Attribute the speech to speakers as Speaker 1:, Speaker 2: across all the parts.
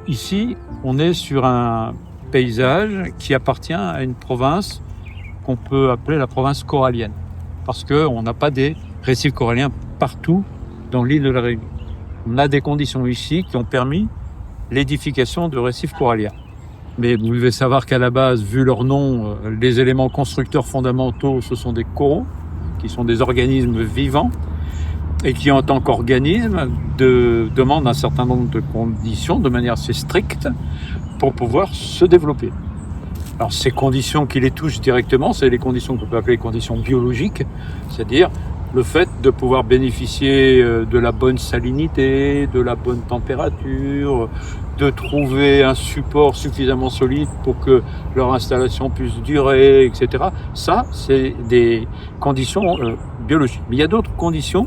Speaker 1: Ici, on est sur un paysage qui appartient à une province qu'on peut appeler la province corallienne, parce qu'on n'a pas des récifs coralliens partout dans l'île de la Réunion. On a des conditions ici qui ont permis l'édification de récifs coralliens. Mais vous devez savoir qu'à la base, vu leur nom, les éléments constructeurs fondamentaux, ce sont des coraux, qui sont des organismes vivants, et qui, en tant qu'organismes, demandent un certain nombre de conditions de manière assez stricte pour pouvoir se développer. Alors, ces conditions qui les touchent directement, c'est les conditions qu'on peut appeler les conditions biologiques, c'est-à-dire le fait de pouvoir bénéficier de la bonne salinité, de la bonne température, de trouver un support suffisamment solide pour que leur installation puisse durer, etc. Ça, c'est des conditions biologiques. Mais il y a d'autres conditions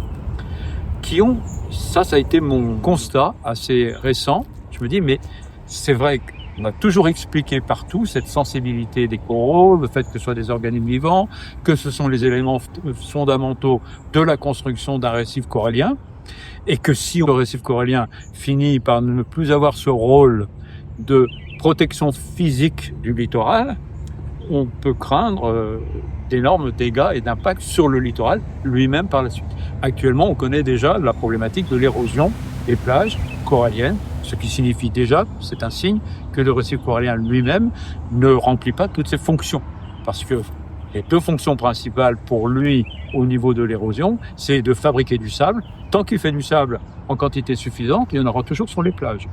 Speaker 1: qui ont... Ça a été mon constat assez récent. Je me dis, mais c'est vrai qu'on a toujours expliqué partout cette sensibilité des coraux, le fait que ce soit des organismes vivants, que ce sont les éléments fondamentaux de la construction d'un récif corallien, et que si le récif corallien finit par ne plus avoir ce rôle de protection physique du littoral, on peut craindre d'énormes dégâts et d'impacts sur le littoral lui-même par la suite. Actuellement, on connaît déjà la problématique de l'érosion des plages coralliennes, ce qui signifie déjà, c'est un signe, que le récif corallien lui-même ne remplit pas toutes ses fonctions. Parce que les deux fonctions principales pour lui au niveau de l'érosion, c'est de fabriquer du sable. Tant qu'il fait du sable en quantité suffisante, il y en aura toujours sur les plages.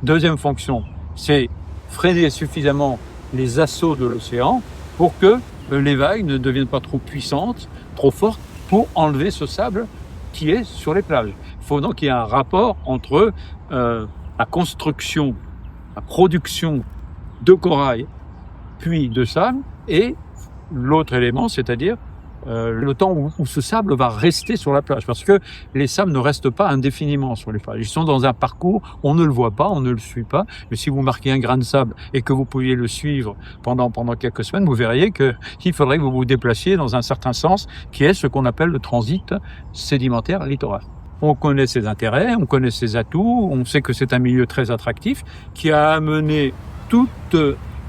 Speaker 1: Deuxième fonction, c'est freiner suffisamment les assauts de l'océan pour que les vagues ne deviennent pas trop puissantes, trop fortes, pour enlever ce sable qui est sur les plages. Il faut donc qu'il y ait un rapport entre la construction, la production de corail, puis de sable, et l'autre élément, c'est-à-dire le temps où ce sable va rester sur la plage. Parce que les sables ne restent pas indéfiniment sur les plages. Ils sont dans un parcours, on ne le voit pas, on ne le suit pas. Mais si vous marquez un grain de sable et que vous pouviez le suivre pendant quelques semaines, vous verriez qu'il faudrait que vous vous déplaciez dans un certain sens, qui est ce qu'on appelle le transit sédimentaire littoral. On connaît ses intérêts, on connaît ses atouts, on sait que c'est un milieu très attractif qui a amené toute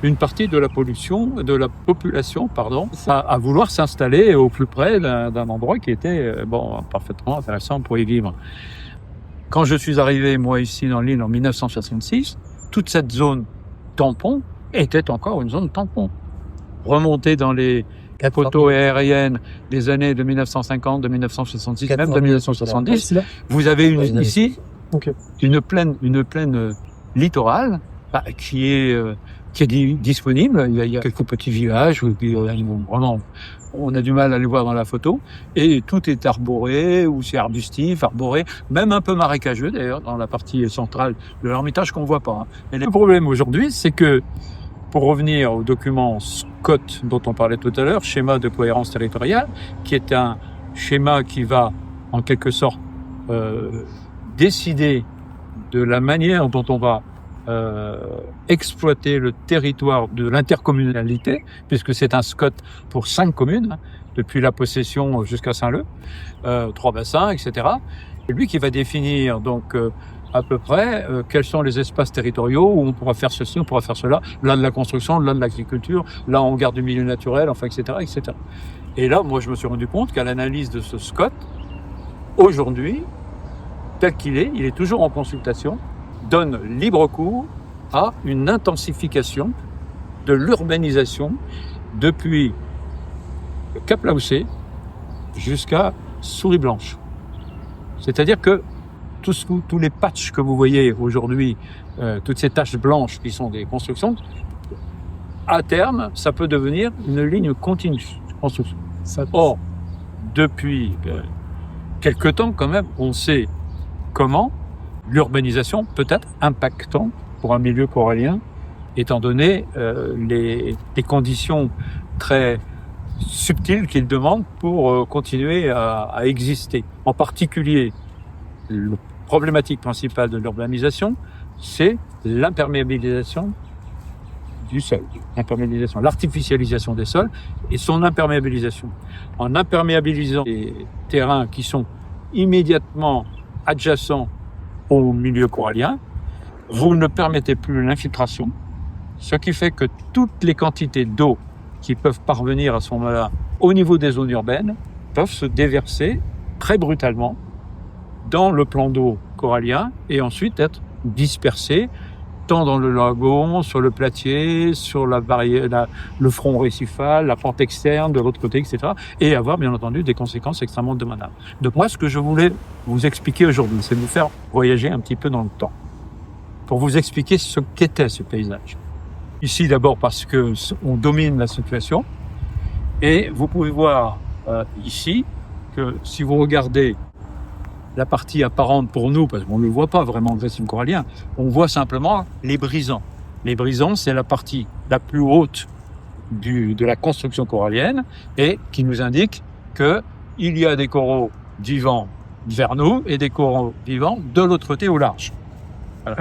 Speaker 1: une partie de la population, à vouloir s'installer au plus près d'un endroit qui était parfaitement intéressant pour y vivre. Quand je suis arrivé, moi, ici dans l'île en 1966, toute cette zone tampon était encore une zone tampon. Remontée dans les photos aériennes des années de 1950, de 1966, même de 1970, vous avez ici une plaine littorale qui est disponible. Il y a quelques petits villages où vraiment on a du mal à les voir dans la photo, et tout est arboré, ou c'est arbustif, arboré, même un peu marécageux d'ailleurs dans la partie centrale de l'Ermitage qu'on voit pas. Mais le problème aujourd'hui, c'est que, pour revenir au document SCOT dont on parlait tout à l'heure, schéma de cohérence territoriale, qui est un schéma qui va en quelque sorte décider de la manière dont on va exploiter le territoire de l'intercommunalité, puisque c'est un SCOT pour 5 communes, depuis la possession jusqu'à Saint-Leu, 3 bassins, etc. C'est lui qui va définir donc à peu près quels sont les espaces territoriaux où on pourra faire ceci, on pourra faire cela, là de la construction, là de l'agriculture, là on garde du milieu naturel, enfin, etc., etc. Et là, moi, je me suis rendu compte qu'à l'analyse de ce SCOT, aujourd'hui, tel qu'il est, il est toujours en consultation, donne libre cours à une intensification de l'urbanisation depuis le Cap Laoussé jusqu'à Souris-Blanche. C'est-à-dire que tous les patchs que vous voyez aujourd'hui, toutes ces taches blanches qui sont des constructions, à terme, ça peut devenir une ligne continue de construction. Or, depuis quelque temps quand même, on sait comment l'urbanisation peut être impactante pour un milieu corallien, étant donné les conditions très subtiles qu'il demande pour continuer à exister. En particulier, la problématique principale de l'urbanisation, c'est l'imperméabilisation du sol, l'artificialisation des sols et son imperméabilisation. En imperméabilisant les terrains qui sont immédiatement adjacents au milieu corallien, vous ne permettez plus l'infiltration, ce qui fait que toutes les quantités d'eau qui peuvent parvenir à ce moment-là au niveau des zones urbaines peuvent se déverser très brutalement dans le plan d'eau corallien et ensuite être dispersées tant dans le lagon, sur le platier, sur la barrière, le front récifal, la pente externe de l'autre côté, etc. Et avoir bien entendu des conséquences extrêmement dommageables. Donc moi, ce que je voulais vous expliquer aujourd'hui, c'est de vous faire voyager un petit peu dans le temps pour vous expliquer ce qu'était ce paysage. Ici d'abord parce que on domine la situation et vous pouvez voir ici que si vous regardez la partie apparente pour nous, parce qu'on ne le voit pas vraiment le récif corallien, on voit simplement les brisants. Les brisants, c'est la partie la plus haute de la construction corallienne et qui nous indique qu'il y a des coraux vivants vers nous et des coraux vivants de l'autre côté au large. Voilà.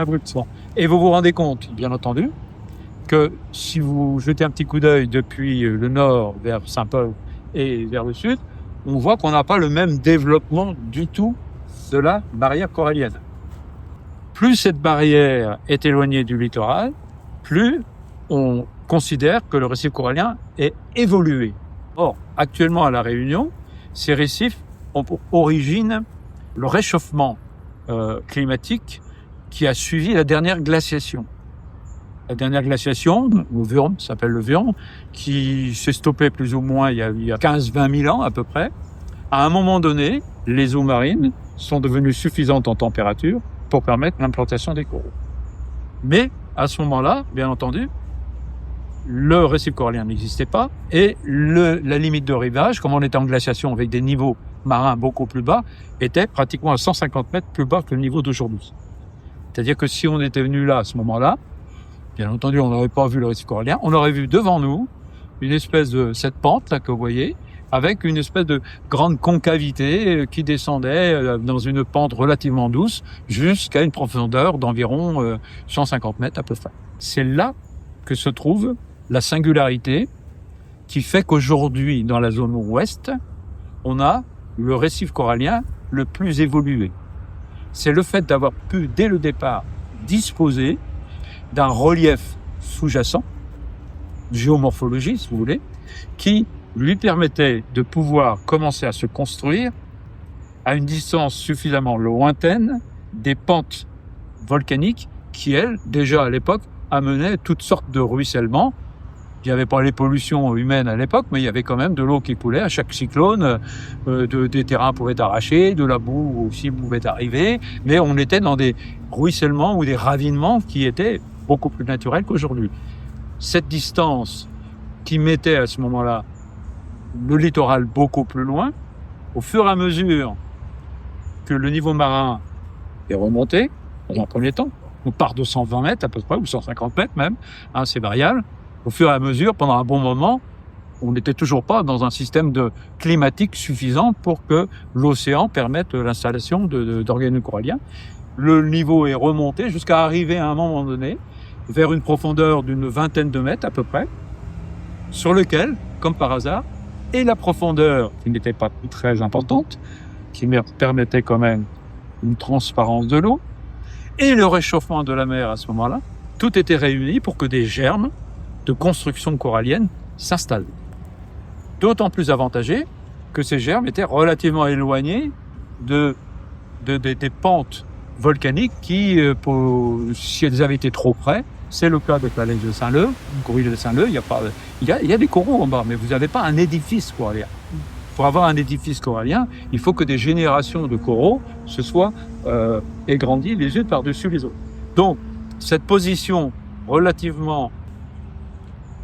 Speaker 1: Et vous vous rendez compte, bien entendu, que si vous jetez un petit coup d'œil depuis le nord vers Saint-Paul et vers le sud, on voit qu'on n'a pas le même développement du tout de la barrière corallienne. Plus cette barrière est éloignée du littoral, plus on considère que le récif corallien est évolué. Or, actuellement à La Réunion, ces récifs ont pour origine le réchauffement climatique qui a suivi la dernière glaciation. La dernière glaciation, le Wurm, s'appelle le Wurm, qui s'est stoppée plus ou moins il y a 15-20 000 ans à peu près. À un moment donné, les eaux marines sont devenues suffisantes en température pour permettre l'implantation des coraux. Mais à ce moment-là, bien entendu, le récif corallien n'existait pas et la limite de rivage, comme on était en glaciation avec des niveaux marins beaucoup plus bas, était pratiquement à 150 mètres plus bas que le niveau d'aujourd'hui. C'est-à-dire que si on était venu là à ce moment-là, bien entendu, on n'aurait pas vu le récif corallien, on aurait vu devant nous une espèce de cette pente là que vous voyez, avec une espèce de grande concavité qui descendait dans une pente relativement douce jusqu'à une profondeur d'environ 150 mètres à peu près. C'est là que se trouve la singularité qui fait qu'aujourd'hui, dans la zone ouest, on a le récif corallien le plus évolué. C'est le fait d'avoir pu, dès le départ, disposer d'un relief sous-jacent, géomorphologie, si vous voulez, qui lui permettait de pouvoir commencer à se construire à une distance suffisamment lointaine des pentes volcaniques qui, elles, déjà à l'époque, amenaient toutes sortes de ruissellements. Il n'y avait pas les pollutions humaines à l'époque, mais il y avait quand même de l'eau qui coulait à chaque cyclone, des terrains pouvaient arracher, de la boue aussi pouvait arriver, mais on était dans des ruissellements ou des ravinements qui étaient beaucoup plus naturels qu'aujourd'hui. Cette distance qui mettait à ce moment-là le littoral beaucoup plus loin, au fur et à mesure que le niveau marin est remonté, dans un premier temps, on part de 120 mètres à peu près, ou 150 mètres même, c'est variable. Au fur et à mesure, pendant un bon moment, on n'était toujours pas dans un système climatique suffisant pour que l'océan permette l'installation d'organismes coralliens. Le niveau est remonté jusqu'à arriver à un moment donné vers une profondeur d'une vingtaine de mètres à peu près, sur lequel, comme par hasard, et la profondeur, qui n'était pas très importante, qui permettait quand même une transparence de l'eau, et le réchauffement de la mer à ce moment-là, tout était réuni pour que des germes de construction corallienne s'installent. D'autant plus avantageux que ces germes étaient relativement éloignés des pentes volcaniques qui, si elles avaient été trop près, c'est le cas de la Lège de Saint-Leu, Corille de Saint-Leu, il y a des coraux en bas, mais vous n'avez pas un édifice corallien. Pour avoir un édifice corallien, il faut que des générations de coraux se soient égrandis les unes par-dessus les autres. Donc, cette position relativement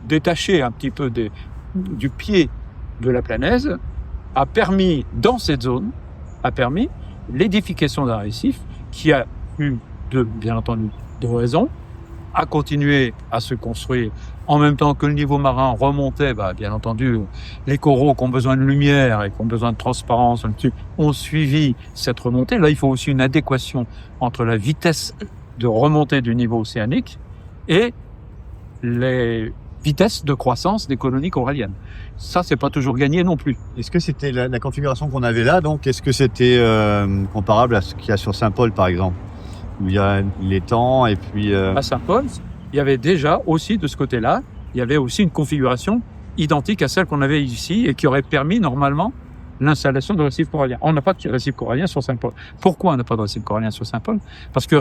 Speaker 1: détachée un petit peu du pied de la Planaise a permis, dans cette zone, l'édification d'un récif qui a eu, bien entendu, de raisons, à continuer à se construire en même temps que le niveau marin remontait. Bien entendu, les coraux qui ont besoin de lumière et qui ont besoin de transparence ont suivi cette remontée. Là, il faut aussi une adéquation entre la vitesse de remontée du niveau océanique et les vitesses de croissance des colonies coralliennes. Ça, c'est pas toujours gagné non plus.
Speaker 2: Est-ce que c'était la configuration qu'on avait là, donc, est-ce que c'était comparable à ce qu'il y a sur Saint-Paul, par exemple? où il y a l'étang et puis...
Speaker 1: À Saint-Paul, il y avait déjà aussi de ce côté-là, il y avait aussi une configuration identique à celle qu'on avait ici et qui aurait permis normalement l'installation de récifs coralliens. On n'a pas de récif corallien sur Saint-Paul. Pourquoi on n'a pas de récif corallien sur Saint-Paul? Parce que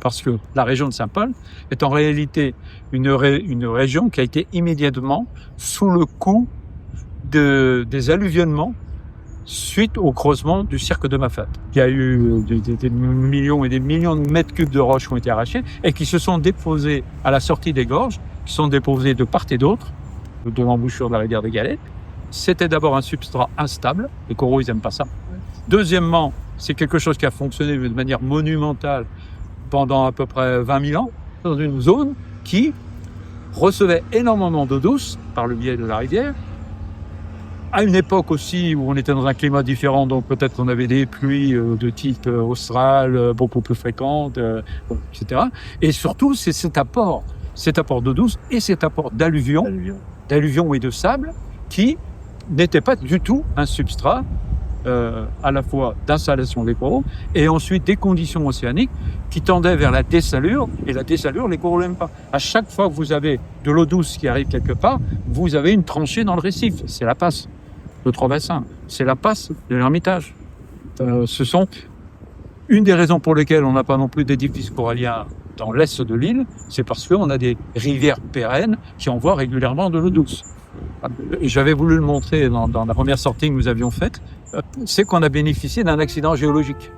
Speaker 1: parce que la région de Saint-Paul est en réalité une région qui a été immédiatement sous le coup des alluvionnements suite au creusement du cirque de Mafate. Il y a eu des millions et des millions de mètres cubes de roches qui ont été arrachés et qui se sont déposés à la sortie des gorges, qui sont déposés de part et d'autre, de l'embouchure de la rivière des Galets. C'était d'abord un substrat instable. Les coraux, ils n'aiment pas ça. Deuxièmement, c'est quelque chose qui a fonctionné de manière monumentale pendant à peu près 20 000 ans dans une zone qui recevait énormément d'eau douce par le biais de la rivière. À une époque aussi où on était dans un climat différent, donc peut-être qu'on avait des pluies de type austral, beaucoup plus fréquentes, etc. Et surtout, c'est cet apport d'eau douce et cet apport d'alluvions et de sable qui n'était pas du tout un substrat à la fois d'installation des coraux et ensuite des conditions océaniques qui tendaient vers la dessalure. Et la dessalure, les coraux n'aiment pas. À chaque fois que vous avez de l'eau douce qui arrive quelque part, vous avez une tranchée dans le récif. C'est la passe de Trois-Bassins. C'est la passe de l'Ermitage. Ce sont une des raisons pour lesquelles on n'a pas non plus d'édifices coralliens dans l'est de l'île, c'est parce qu'on a des rivières pérennes qui envoient régulièrement de l'eau douce. Et j'avais voulu le montrer dans la première sortie que nous avions faite, c'est qu'on a bénéficié d'un accident géologique.